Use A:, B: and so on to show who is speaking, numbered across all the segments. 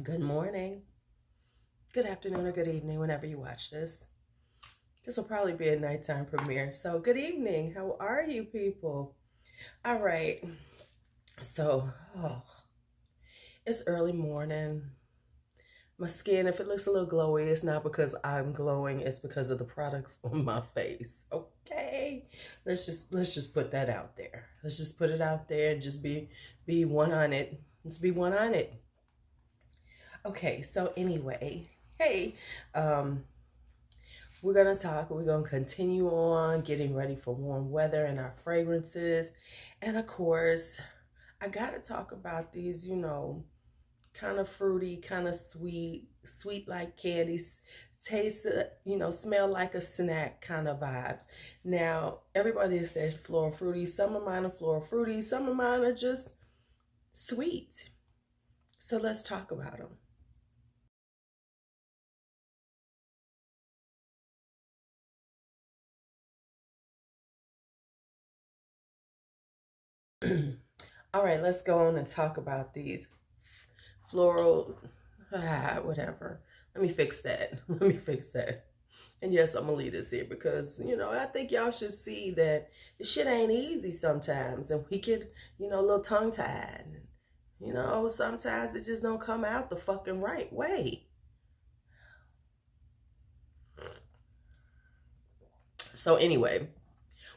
A: Good morning, good afternoon, or good evening, whenever you watch this. This will probably be a nighttime premiere. So, good evening. How are you, people? All right. So, it's early morning. My skin, if it looks a little glowy, it's not because I'm glowing. It's because of the products on my face. Okay. Let's just put that out there. Let's just put it out there and just be 100. Let's be 100. Okay. So anyway, hey, um, we're going to talk, we're going to continue on getting ready for warm weather and our fragrances. And of course, I got to talk about these, kind of fruity, kind of sweet like candies, taste, smell like a snack kind of vibes. Now, everybody says floral fruity. Some of mine are floral fruity. Some of mine are just sweet. So let's talk about them. All right, let's go on and talk about these floral, whatever. Let me fix that. Let me fix that. And yes, I'm gonna leave this here because, I think y'all should see that this shit ain't easy sometimes. And we get, a little tongue tied. Sometimes it just don't come out the fucking right way. So anyway,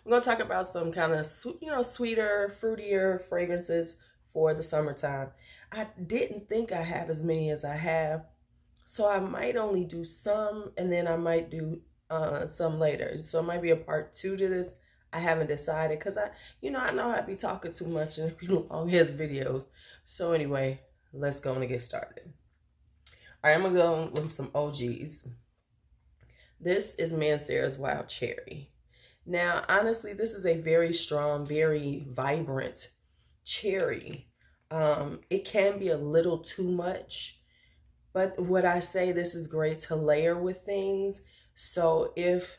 A: we're gonna talk about some kind of, sweeter, fruitier fragrances for the summertime. I didn't think I have as many as I have. So I might only do some, and then I might do some later. So it might be a part 2 to this. I haven't decided because I know I'd be talking too much and it'd be long as videos. So anyway, let's go and get started. All right, I'm gonna go with some OGs. This is Mancera's Wild Cherry. Now, honestly, this is a very strong, very vibrant cherry. It can be a little too much. But what I say, this is great to layer with things. So if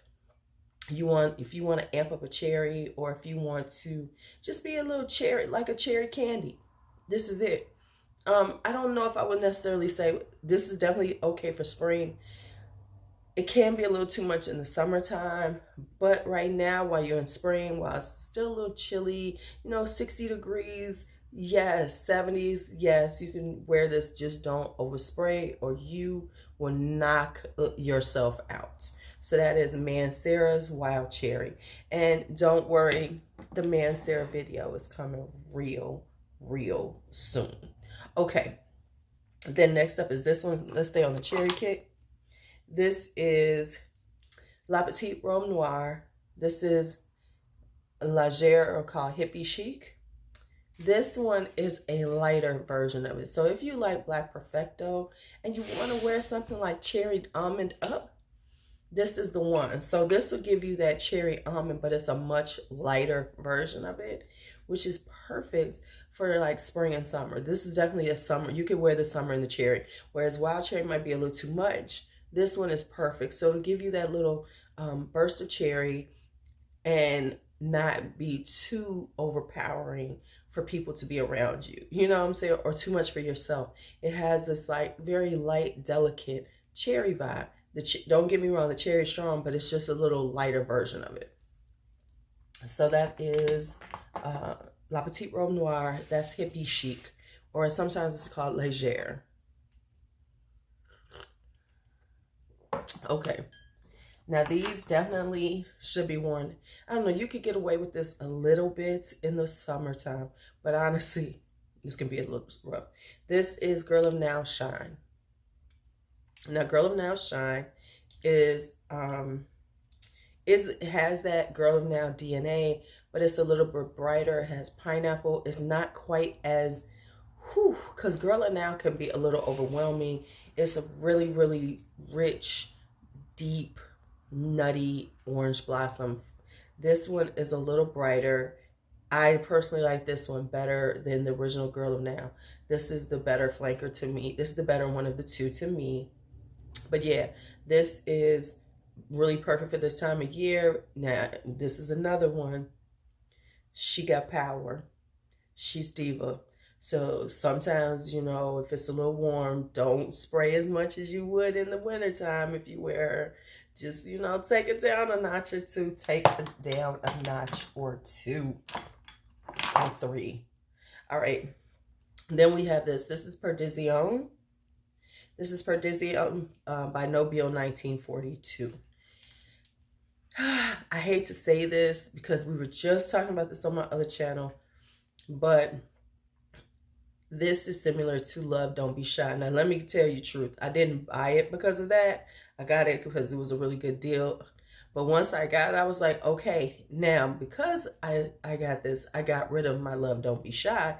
A: you want to amp up a cherry, or if you want to just be a little cherry, like a cherry candy, this is it. I don't know if I would necessarily say this is definitely okay for spring. It can be a little too much in the summertime, but right now, while you're in spring, while it's still a little chilly, 60 degrees, yes, 70s, yes, you can wear this. Just don't overspray or you will knock yourself out. So that is Mancera's Wild Cherry. And don't worry, the Mancera video is coming real soon. Okay, then next up is this one. Let's stay on the cherry kick. This is La Petite Rome Noire. This is Légère, or called Hippie Chic. This one is a lighter version of it. So if you like Black Perfecto and you want to wear something like cherry almond up, this is the one. So this will give you that cherry almond, but it's a much lighter version of it, which is perfect for like spring and summer. This is definitely a summer. You could wear the summer in the cherry, whereas wild cherry might be a little too much. This one is perfect. So to give you that little burst of cherry and not be too overpowering for people to be around you. You know what I'm saying? Or too much for yourself. It has this like very light, delicate cherry vibe. Don't get me wrong, the cherry is strong, but it's just a little lighter version of it. So that is La Petite Robe Noire. That's Hippie Chic, or sometimes it's called Légère. Okay. Now these definitely should be worn. I don't know, you could get away with this a little bit in the summertime, but honestly, this can be a little rough. This is Girl of Now Shine. Now, Girl of Now Shine is it has that Girl of Now DNA, but it's a little bit brighter. It has pineapple. It's not quite as because Girl of Now can be a little overwhelming. It's a really rich, deep, nutty orange blossom. This one is a little brighter. I personally like this one better than the original Girl of Now. This is the better flanker to me. This is the better one of the two to me. But yeah, this is really perfect for this time of year. Now, this is another one. She got power. She's diva. So sometimes, you know, if it's a little warm, don't spray as much as you would in the wintertime if you wear her. Just, you know, take it down a notch or two. Take it down a notch or two or three. All right. Then we have this. This is Perdition. This is Perdition by Nobile 1942. I hate to say this because we were just talking about this on my other channel, but this is similar to Love Don't Be Shy. Now, let me tell you the truth. I didn't buy it because of that. I got it because it was a really good deal. But once I got it, I was like, okay, now because I got this, I got rid of my Love Don't Be Shy,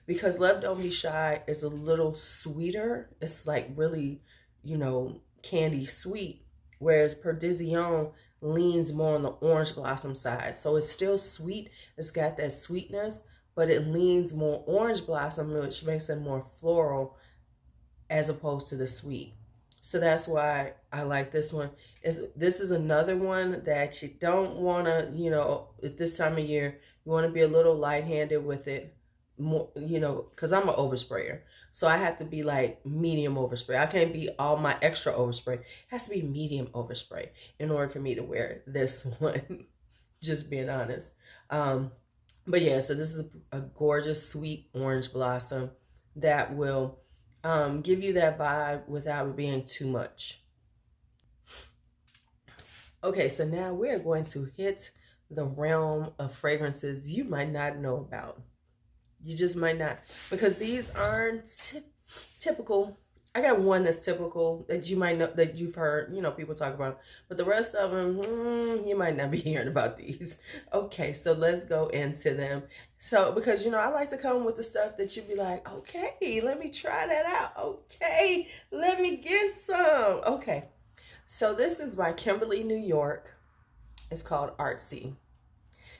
A: because Love Don't Be Shy is a little sweeter. It's like really, you know, candy sweet. Whereas Perdition leans more on the orange blossom side. So it's still sweet. It's got that sweetness, but it leans more orange blossom, which makes it more floral as opposed to the sweet. So that's why I like this one. This is another one that you don't want to, you know, at this time of year, you want to be a little light-handed with it. More, you know, because I'm an oversprayer. So I have to be like medium overspray. I can't be all my extra overspray. It has to be medium overspray in order for me to wear this one. Just being honest. But yeah, so this is a gorgeous, sweet orange blossom that will give you that vibe without being too much. Okay, so now we're going to hit the realm of fragrances you might not know about. You just might not, because these aren't typical. I got one that's typical that you might know, that you've heard, you know, people talk about, but the rest of them, you might not be hearing about these. Okay, so let's go into them. So, because, you know, I like to come with the stuff that you'd be like, okay, let me try that out. Okay, let me get some. Okay, so this is by Kimberly, New York. It's called Artsy.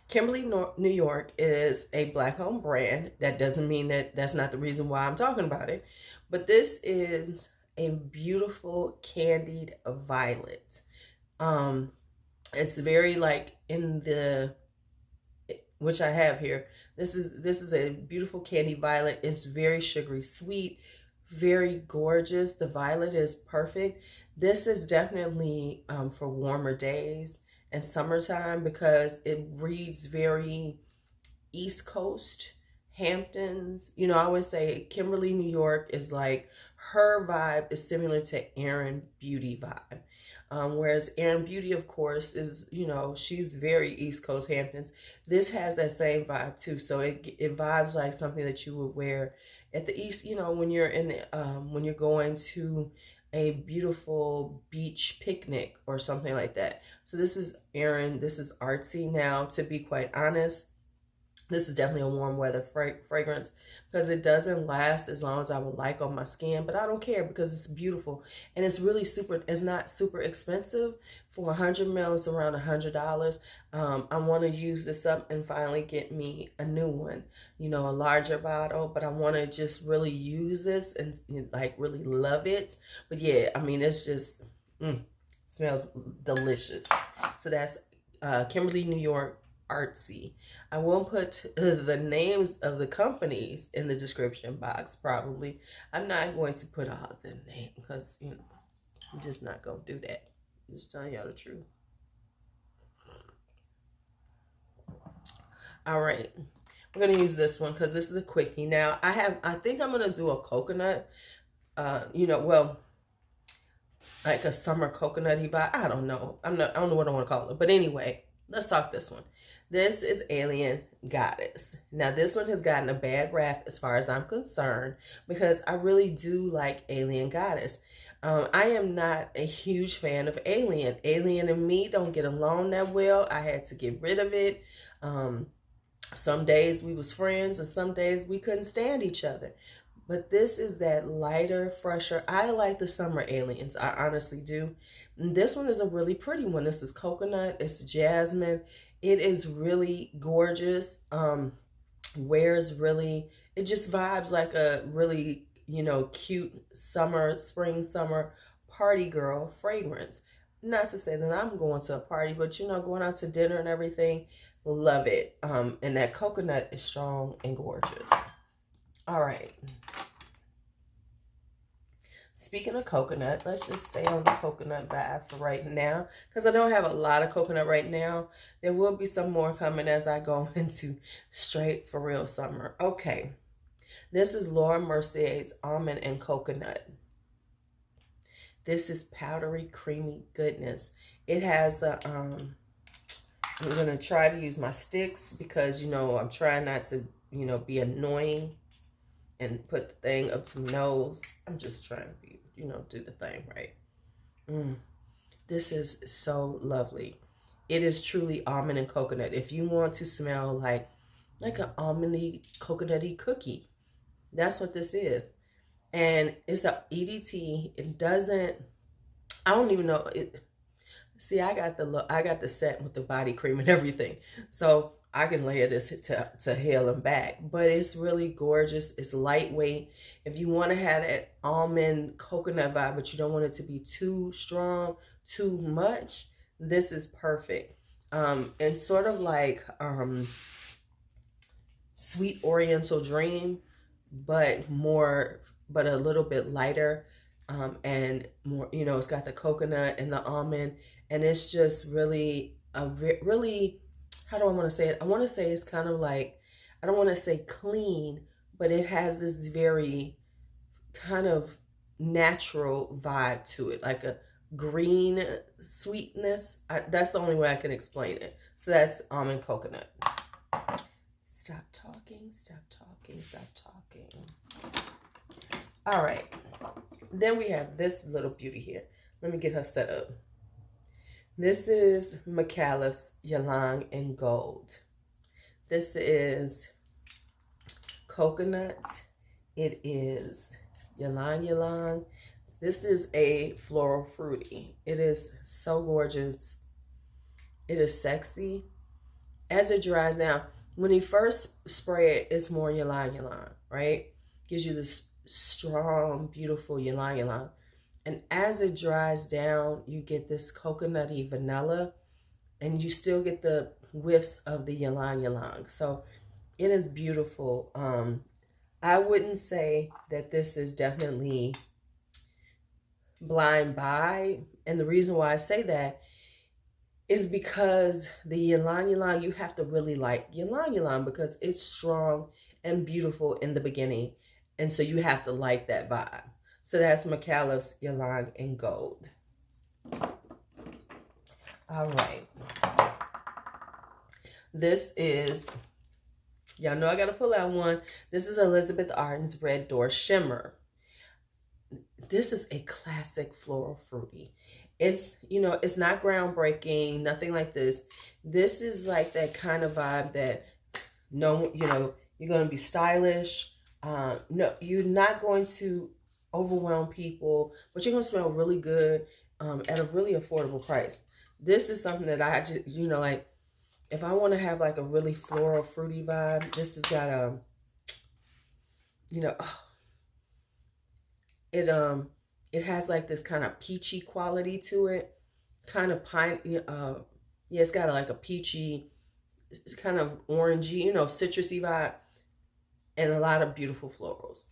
A: Kimberly, New York is a Black-owned brand. That doesn't mean that that's not the reason why I'm talking about it. But this is a beautiful candied violet. It's very like in the, which I have here. This is a beautiful candied violet. It's very sugary sweet, very gorgeous. The violet is perfect. This is definitely for warmer days and summertime because it reads very East Coast, Hamptons. You know, I always say Kimberly, New York is like, her vibe is similar to Erin Beauty vibe. Whereas Erin Beauty, of course, is, you know, she's very East Coast, Hamptons. This has that same vibe too. So it vibes like something that you would wear at the East, you know, when you're in the, when you're going to a beautiful beach picnic or something like that. So this is Erin, this is Artsy. Now, to be quite honest, this is definitely a warm weather fragrance because it doesn't last as long as I would like on my skin, but I don't care because it's beautiful and it's really super, it's not super expensive. For 100 ml, it's around $100. I want to use this up and finally get me a new one, you know, a larger bottle, but I want to just really use this and like really love it. But yeah, I mean, it's just, smells delicious. So that's Kimberly, New York, Artsy. I won't put the names of the companies in the description box, probably. I'm not going to put all the names because, you know, I'm just not going to do that. Just telling y'all the truth. All right. We're going to use this one because this is a quickie. Now, I think I'm going to do a coconut, you know, well, like a summer coconutty vibe. I don't know. I don't know what I want to call it. But anyway, let's talk this one. This is Alien Goddess. Now, this one has gotten a bad rap as far as I'm concerned because I really do like Alien Goddess. I am not a huge fan of Alien. Alien and me don't get along that well. I had to get rid of it. Some days we was friends and some days we couldn't stand each other. But this is that lighter, fresher. I like the summer Aliens. I honestly do. And this one is a really pretty one. This is coconut. It's jasmine. It is really gorgeous. Wears really, it just vibes like a really, you know, cute summer, spring, summer party girl fragrance. Not to say that I'm going to a party, but, you know, going out to dinner and everything, love it. And that coconut is strong and gorgeous. All right. Speaking of coconut, let's just stay on the coconut vibe for right now, because I don't have a lot of coconut right now. There will be some more coming as I go into straight for real summer. Okay, this is Laura Mercier's Almond and Coconut. This is powdery, creamy goodness. It has the, I'm going to try to use my sticks because, you know, I'm trying not to, you know, be annoying and put the thing up to my nose. I'm just trying to be, you know, do the thing right. This is so lovely. It is truly almond and coconut. If you want to smell like an almondy, coconutty cookie, that's what this is. And it's a EDT. It doesn't, I don't even know it. See, I got the set with the body cream and everything, so I can layer this to hell and back. But it's really gorgeous. It's lightweight. If you want to have that almond coconut vibe, but you don't want it to be too strong, too much, this is perfect. And sort of like Sweet Oriental Dream, but a little bit lighter, and more. You know, it's got the coconut and the almond. And it's just really really, how do I want to say it? I want to say it's kind of like, I don't want to say clean, but it has this very kind of natural vibe to it, like a green sweetness. That's the only way I can explain it. So that's almond coconut. Stop talking, stop talking, stop talking. All right. Then we have this little beauty here. Let me get her set up. This is McAuliffe's Ylang in Gold. This is coconut. It is Ylang Ylang. This is a floral fruity. It is so gorgeous. It is sexy. As it dries down, when you first spray it, it's more Ylang Ylang, right? Gives you this strong, beautiful Ylang Ylang. And as it dries down, you get this coconutty vanilla, and you still get the whiffs of the ylang ylang. So it is beautiful. I wouldn't say that this is definitely blind buy. And the reason why I say that is because the ylang ylang, you have to really like ylang ylang because it's strong and beautiful in the beginning. And so you have to like that vibe. So that's McAuliffe's Ylang in Gold. All right. This is, y'all know I got to pull out one. This is Elizabeth Arden's Red Door Shimmer. This is a classic floral fruity. It's, you know, it's not groundbreaking, nothing like this. This is like that kind of vibe that, no, you know, you're going to be stylish. No, you're not going to overwhelm people, but you're gonna smell really good at a really affordable price. This is something that I just, you know, like if I want to have like a really floral fruity vibe, this has got you know, it has like this kind of peachy quality to it, kind of pine. Yeah, it's got like a peachy, kind of orangey, you know, citrusy vibe, and a lot of beautiful florals.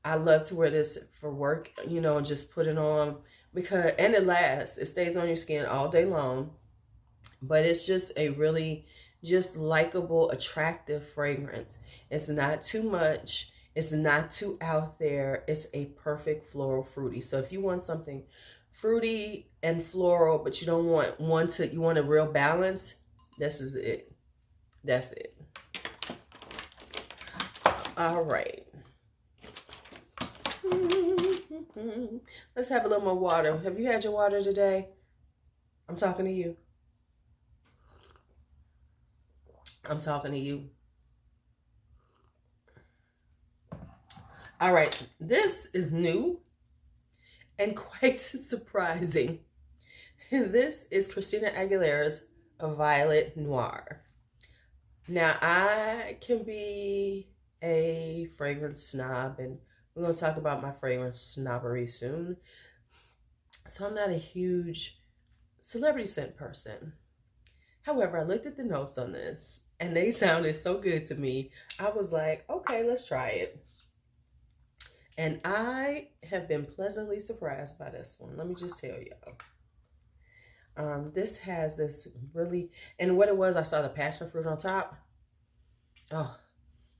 A: I love to wear this for work, you know, and just put it on because, and it lasts. It stays on your skin all day long. But it's just a really just likable, attractive fragrance. It's not too much. It's not too out there. It's a perfect floral fruity. So if you want something fruity and floral, but you don't want one to, you want a real balance, this is it. That's it. All right. Let's have a little more water. Have you had your water today? I'm talking to you. I'm talking to you. All right. This is new and quite surprising. This is Christina Aguilera's Violet Noir. Now, I can be a fragrance snob, and we're going to talk about my fragrance snobbery soon. So I'm not a huge celebrity scent person. However, I looked at the notes on this, and they sounded so good to me. I was like, okay, let's try it. And I have been pleasantly surprised by this one. Let me just tell y'all. This has this really, and what it was, I saw the passion fruit on top. Oh,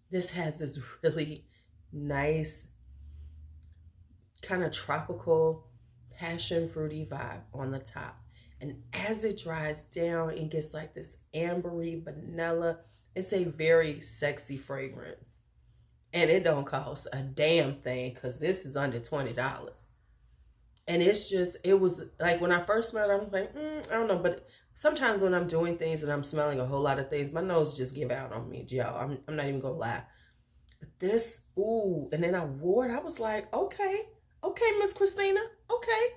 A: this has this really nice kind of tropical passion fruity vibe on the top. And as it dries down, it gets like this ambery vanilla. It's a very sexy fragrance. And it don't cost a damn thing because this is under $20. And it's just, it was like when I first smelled it, I was like, I don't know. But sometimes when I'm doing things and I'm smelling a whole lot of things, my nose just give out on me, y'all. I'm not even gonna lie. But this, ooh, and then I wore it. I was like, okay, Miss Christina, okay.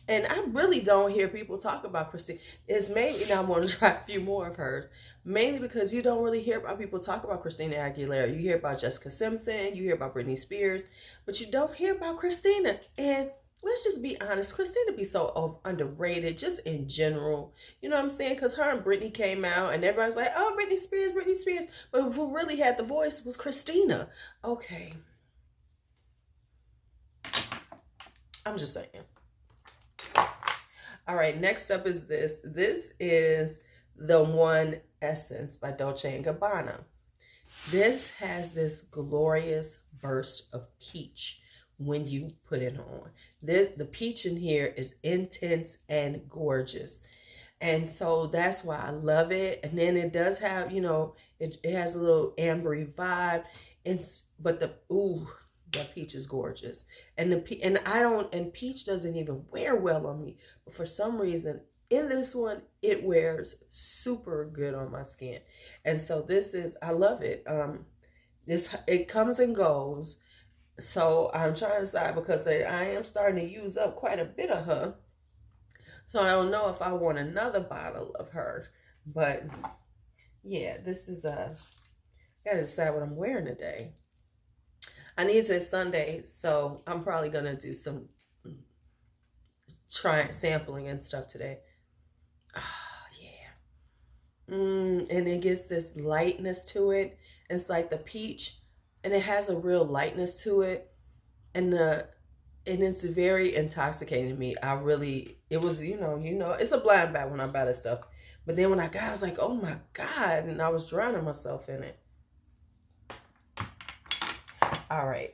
A: And I really don't hear people talk about Christina. It's mainly now I want to try a few more of hers. Mainly because you don't really hear about people talk about Christina Aguilera. You hear about Jessica Simpson, you hear about Britney Spears, but you don't hear about Christina. And let's just be honest, Christina be so underrated just in general. You know what I'm saying? Because her and Britney came out and everybody's like, oh, Britney Spears, Britney Spears. But who really had the voice was Christina. Okay. I'm just saying. All right, next up is this. This is the One Essence by Dolce & Gabbana. This has this glorious burst of peach when you put it on. The peach in here is intense and gorgeous. And so that's why I love it. And then it does have, you know, it has a little ambery vibe. But the peach is gorgeous. And peach doesn't even wear well on me. But for some reason, in this one, it wears super good on my skin. And so this is, I love it. It comes and goes. So I'm trying to decide because I am starting to use up quite a bit of her. So I don't know if I want another bottle of her. But yeah, this is I gotta decide what I'm wearing today. I need to Sunday, so I'm probably gonna do some sampling and stuff today. Oh yeah. And it gets this lightness to it. It's like the peach, and it has a real lightness to it, and it's very intoxicating to me. It was, you know, it's a blind buy when I buy this stuff. But then when I got it, I was like, oh my God, and I was drowning myself in it. All right,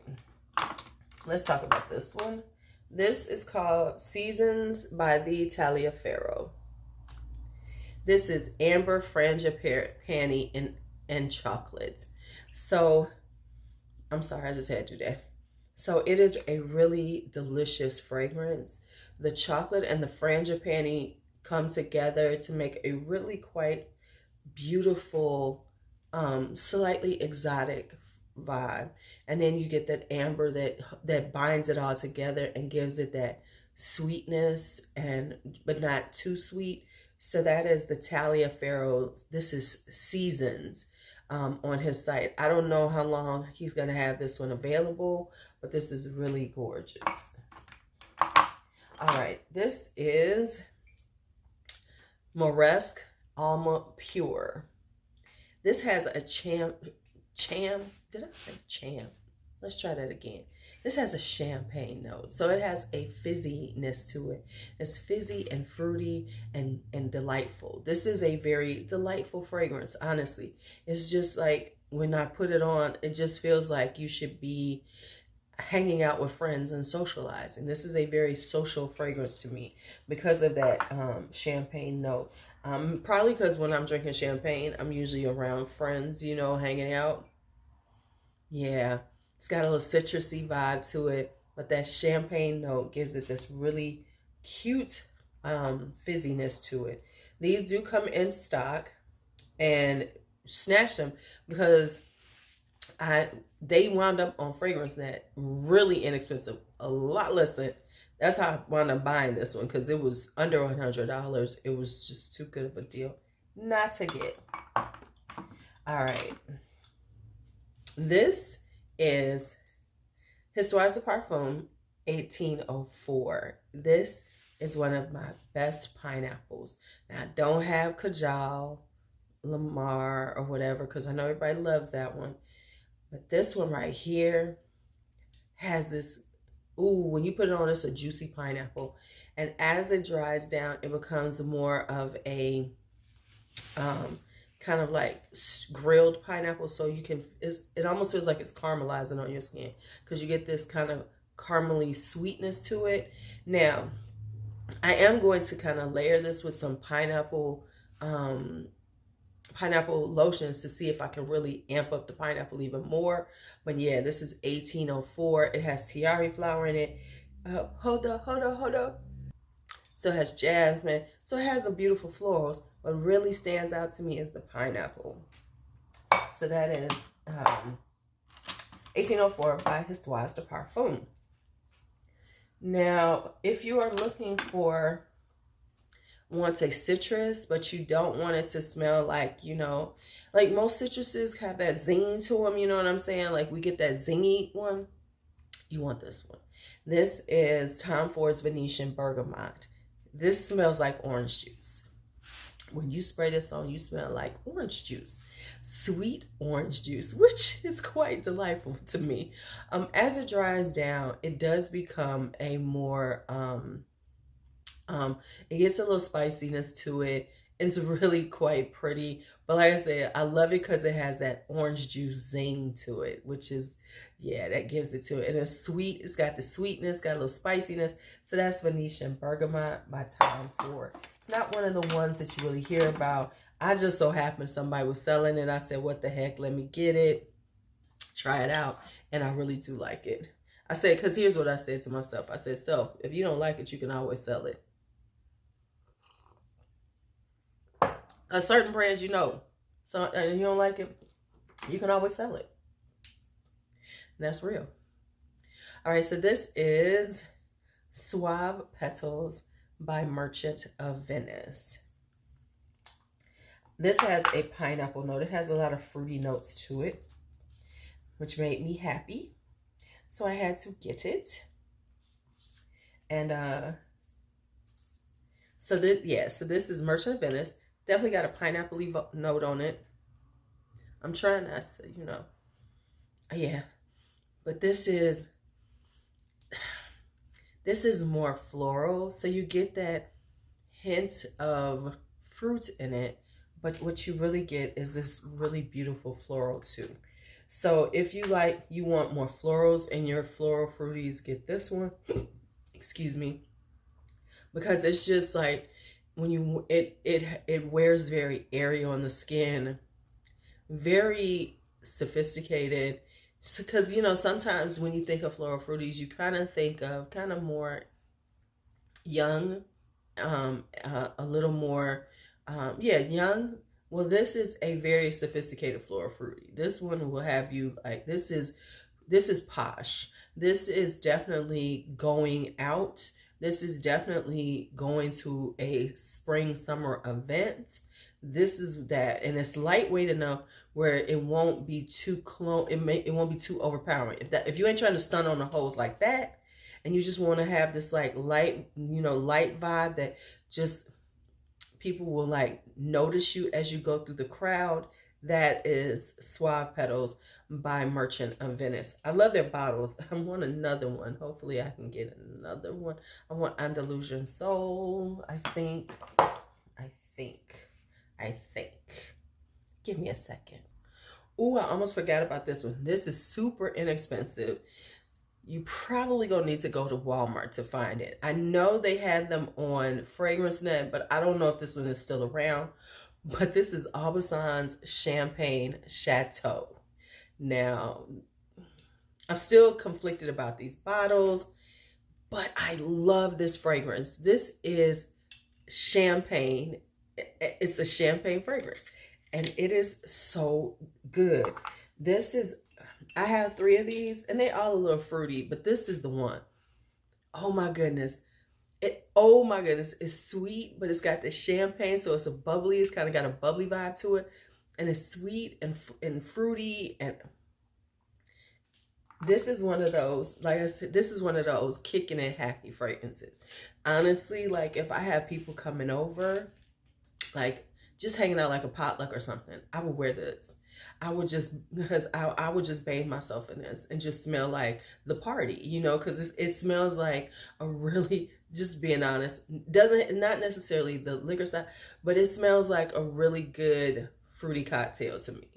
A: let's talk about this one. This is called Seasons by the Taliaferro. This is amber frangipani and chocolates. So, I'm sorry, I just had to do that. So it is a really delicious fragrance. The chocolate and the frangipani come together to make a really quite beautiful, slightly exotic vibe. And then you get that amber that binds it all together and gives it that sweetness, but not too sweet. So that is the Taliaferro. This is Seasons on his site. I don't know how long he's going to have this one available, but this is really gorgeous. All right, this is Moresque Alma Pure. This has a did I say cham? Let's try that again. This has a champagne note. So it has a fizziness to it. It's fizzy and fruity and delightful. This is a very delightful fragrance, honestly. It's just like when I put it on, it just feels like you should be hanging out with friends and socializing. This is a very social fragrance to me because of that champagne note. Probably because when I'm drinking champagne, I'm usually around friends, you know, hanging out. Yeah, it's got a little citrusy vibe to it, but that champagne note gives it this really cute fizziness to it. These do come in stock, and snatch them because they wound up on FragranceNet really inexpensive, a lot less than. That's how I wound up buying this one because it was under $100. It was just too good of a deal not to get. All right. This is Histoires de Parfum 1804. This is one of my best pineapples. Now, I don't have Kajal, Lamar, or whatever because I know everybody loves that one. But this one right here has this, ooh, when you put it on, it's a juicy pineapple. And as it dries down, it becomes more of a kind of like grilled pineapple. So you can, it almost feels like it's caramelizing on your skin because you get this kind of caramely sweetness to it. Now, I am going to kind of layer this with some pineapple lotions to see if I can really amp up the pineapple even more. But yeah, this is 1804. It has tiare flower in it. Hold up. So it has jasmine. So it has the beautiful florals. What really stands out to me is the pineapple. So that is 1804 by Histoire de Parfum. Now, if you are looking for, want a citrus, but you don't want it to smell like, you know, like most citruses have that zing to them, you know what I'm saying? Like we get that zingy one. You want this one. This is Tom Ford's Venetian Bergamot. This smells like orange juice. When you spray this on, you smell like orange juice. Sweet orange juice, which is quite delightful to me. As it dries down, it does become a more, it gets a little spiciness to it. It's really quite pretty. But like I said, I love it because it has that orange juice zing to it, which is, yeah, that gives it to it. And it's sweet. It's got the sweetness, got a little spiciness. So that's Venetian Bergamot by Tom Ford. It's not one of the ones that you really hear about. I just so happened somebody was selling it. I said, what the heck? Let me get it. Try it out. And I really do like it. I said, because here's what I said to myself. I said, so if you don't like it, you can always sell it. A certain brands, you know, so and you don't like it, you can always sell it. And that's real. All right, so this is Suave Petals by Merchant of Venice. This has a pineapple note. It has a lot of fruity notes to it, which made me happy. So I had to get it. And so this is Merchant of Venice. Definitely got a pineapple note on it. I'm trying not to, you know. Yeah. But this is more floral. So you get that hint of fruit in it. But what you really get is this really beautiful floral too. So if you want more florals in your floral fruities, get this one. Excuse me. Because it's just like, when you it wears very airy on the skin, very sophisticated. Because you know, sometimes when you think of floral fruities, you kind of think of kind of more young, a little more young. Well, this is a very sophisticated floral fruity. This one will have you like, this is posh. This is definitely going out. This is definitely going to a spring, summer event. This is that, and it's lightweight enough where it won't be too it won't be too overpowering. If you ain't trying to stun on the holes like that, and you just want to have this like light, you know, light vibe that just people will like notice you as you go through the crowd, that is Suave Petals by Merchant of Venice. I love their bottles. I want another one. Hopefully I can get another one. I want Andalusian Soul, I think. Give me a second. Ooh, I almost forgot about this one. This is super inexpensive. You probably gonna need to go to Walmart to find it. I know they had them on FragranceNet, but I don't know if this one is still around. But this is Aubusson's Champagne Chateau. Now, I'm still conflicted about these bottles, but I love this fragrance. This is champagne. It's a champagne fragrance, and it is so good. This is, I have 3 of these, and they all a little fruity, but this is the one. Oh my goodness. Oh my goodness, it's sweet, but it's got the champagne, so it's a bubbly, it's kind of got a bubbly vibe to it, and it's sweet and fruity, and this is one of those, like I said, this is one of those kicking it happy fragrances. Honestly, like if I have people coming over, like just hanging out like a potluck or something, I would wear this. I would just, because I would just bathe myself in this and just smell like the party, you know, because it smells like a really, just being honest, doesn't, not necessarily the liquor side, but it smells like a really good fruity cocktail to me.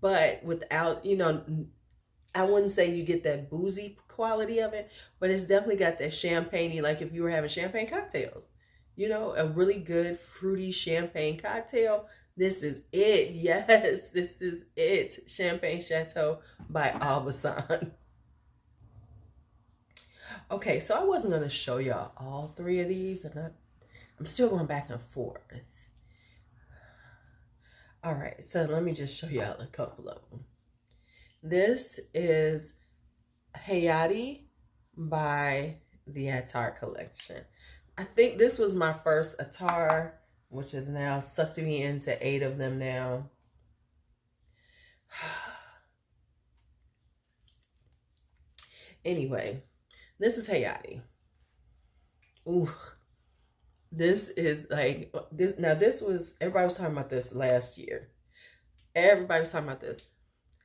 A: But without, you know, I wouldn't say you get that boozy quality of it, but it's definitely got that champagne-y, like if you were having champagne cocktails. You know, a really good fruity champagne cocktail. This is it. Yes, this is it. Champagne Chateau by Albasan. Okay, so I wasn't going to show y'all all three of these. I'm still going back and forth. All right, so let me just show y'all a couple of them. This is Hayati by the Attar collection. I think this was my first Attar, which is now sucked me into 8 of them now. Anyway, this is Hayati. Ooh, this is like this. Now this was, everybody was talking about this last year. Everybody was talking about this.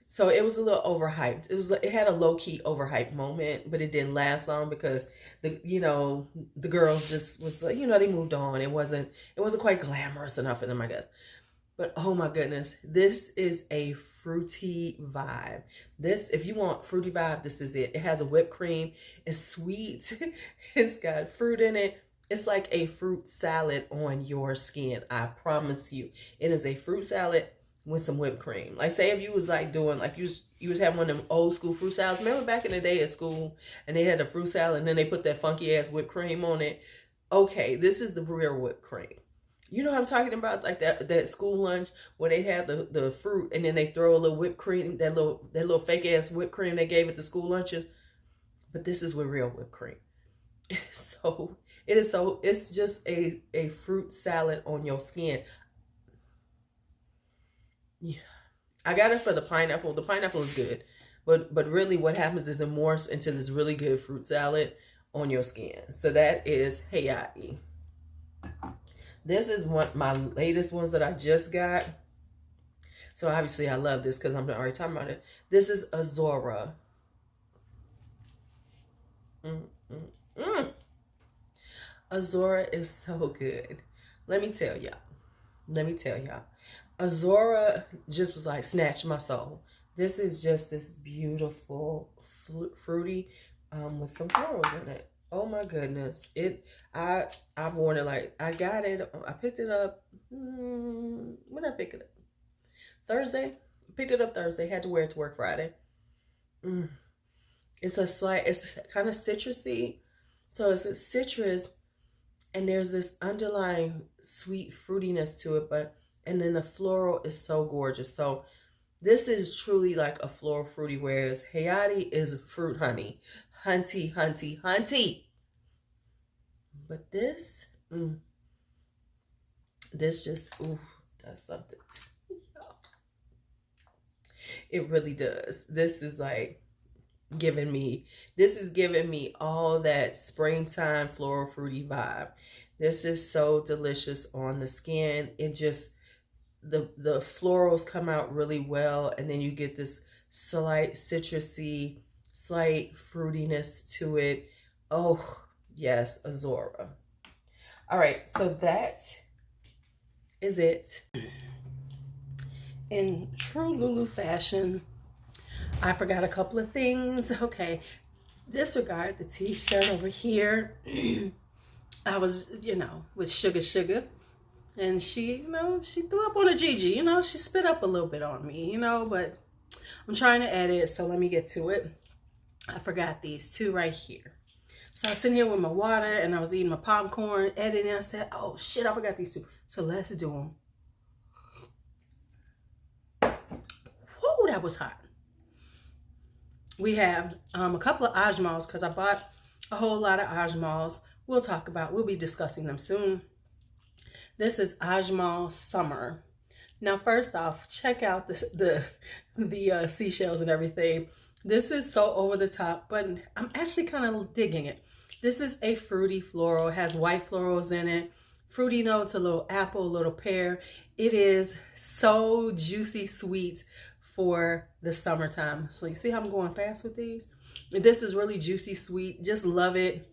A: So it was a little overhyped. It had a low-key overhyped moment, but it didn't last long because the girls just was like, they moved on. It wasn't quite glamorous enough for them, I guess. But oh my goodness, this is a fruity vibe. This, if you want fruity vibe, this is it. It has a whipped cream. It's sweet. It's got fruit in it. It's like a fruit salad on your skin. I promise you. It is a fruit salad with some whipped cream. Like, say if you was like doing, like you was having one of them old school fruit salads. Remember back in the day at school, and they had the fruit salad and then they put that funky ass whipped cream on it? Okay, this is the real whipped cream. You know what I'm talking about? Like that school lunch where they had the fruit and then they throw a little whipped cream, that little fake ass whipped cream they gave at the school lunches. But this is with real whipped cream. It's just a fruit salad on your skin. Yeah, I got it for the pineapple. The pineapple is good, but really what happens is it morphs into this really good fruit salad on your skin. So that is Hayati. This is one my latest ones that I just got. So obviously I love this because I'm already talking about it. This is Azora. Azora is so good. Let me tell y'all. Azora just was like, snatched my soul. This is just this beautiful fruity with some florals in it. Oh my goodness. I've worn it, like, I got it. I picked it up. When did I pick it up? Thursday. Picked it up Thursday. Had to wear it to work Friday. It's kind of citrusy. So it's a citrus and there's this underlying sweet fruitiness to it, and then the floral is so gorgeous. So this is truly like a floral fruity, whereas Hayati is fruit honey. Hunty. But this just, does something to me. It really does. This is giving me all that springtime floral fruity vibe. This is so delicious on the skin. It just, the florals come out really well, and then you get this slight citrusy, slight fruitiness to it. Oh yes, Azora. All right, so that is it. In true LuuLuu fashion, I forgot a couple of things. Okay, disregard the t-shirt over here. I was, with Sugar, and she, she threw up on a Gigi, she spit up a little bit on me, but I'm trying to edit, so let me get to it. I forgot these two right here. So I was sitting here with my water, and I was eating my popcorn, editing, and I said, oh shit, I forgot these two. So let's do them. Whoa, that was hot. We have a couple of Ajmals, because I bought a whole lot of Ajmals. We'll be discussing them soon. This is Ajmal Summer. Now, first off, check out the seashells and everything. This is so over the top, but I'm actually kind of digging it. This is a fruity floral. It has white florals in it. Fruity notes, a little apple, a little pear. It is so juicy sweet for the summertime. So you see how I'm going fast with these? This is really juicy sweet. Just love it.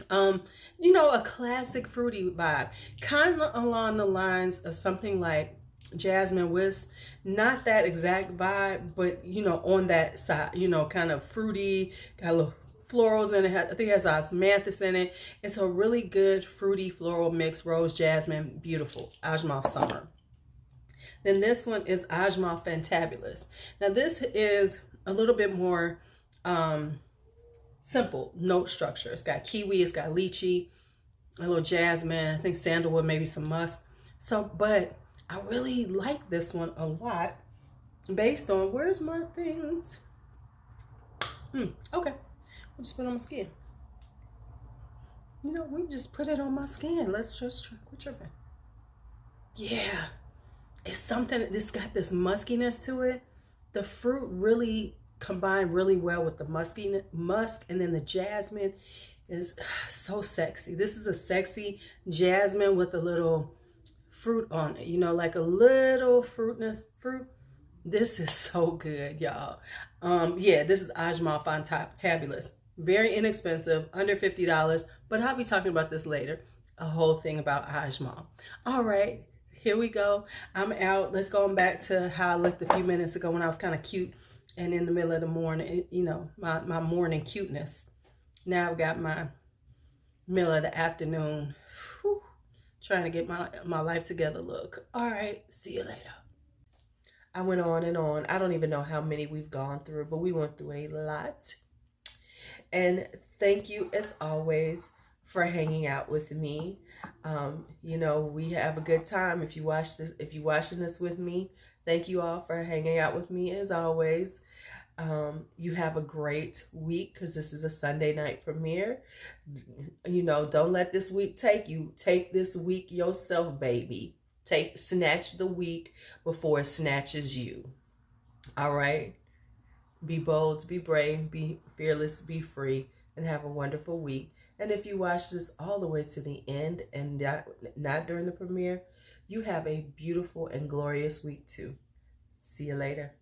A: You know, a classic fruity vibe, kind of along the lines of something like Jasmine Whisk. Not that exact vibe, but you know, on that side, you know, kind of fruity, got a little florals in it. I think it has osmanthus in it. It's a really good fruity floral mix. Rose, jasmine, beautiful. Ajmal Summer. Then this one is Ajmal Fantabulous. Now this is a little bit more simple note structure. It's got kiwi, it's got lychee, a little jasmine, I think sandalwood, maybe some musk. So, but I really like this one a lot based on, where's my things? Okay, we'll just put it on my skin. You know, we just put it on my skin. Let's just try, quit tripping. Yeah, it's something, this got this muskiness to it. The fruit really combined really well with the musk, and then the jasmine is so sexy. This is a sexy jasmine with a little fruit on it, you know, like a little fruit. This is so good, y'all. Yeah, this is Ajmal Fantabulous. Very inexpensive, under $50, but I'll be talking about this later. A whole thing about Ajmal. All right, here we go. I'm out. Let's go back to how I looked a few minutes ago when I was kind of cute and in the middle of the morning, you know, my morning cuteness. Now I've got my middle of the afternoon, trying to get my life together look. All right, see you later. I went on and on. I don't even know how many we've gone through, but we went through a lot. And thank you as always for hanging out with me. You know, we have a good time. If you watch this, if you're watching this with me, thank you all for hanging out with me as always. You have a great week because this is a Sunday night premiere. You know, don't let this week take you. Take this week yourself, baby. Snatch the week before it snatches you. All right? Be bold, be brave, be fearless, be free, and have a wonderful week. And if you watch this all the way to the end and not during the premiere, you have a beautiful and glorious week too. See you later.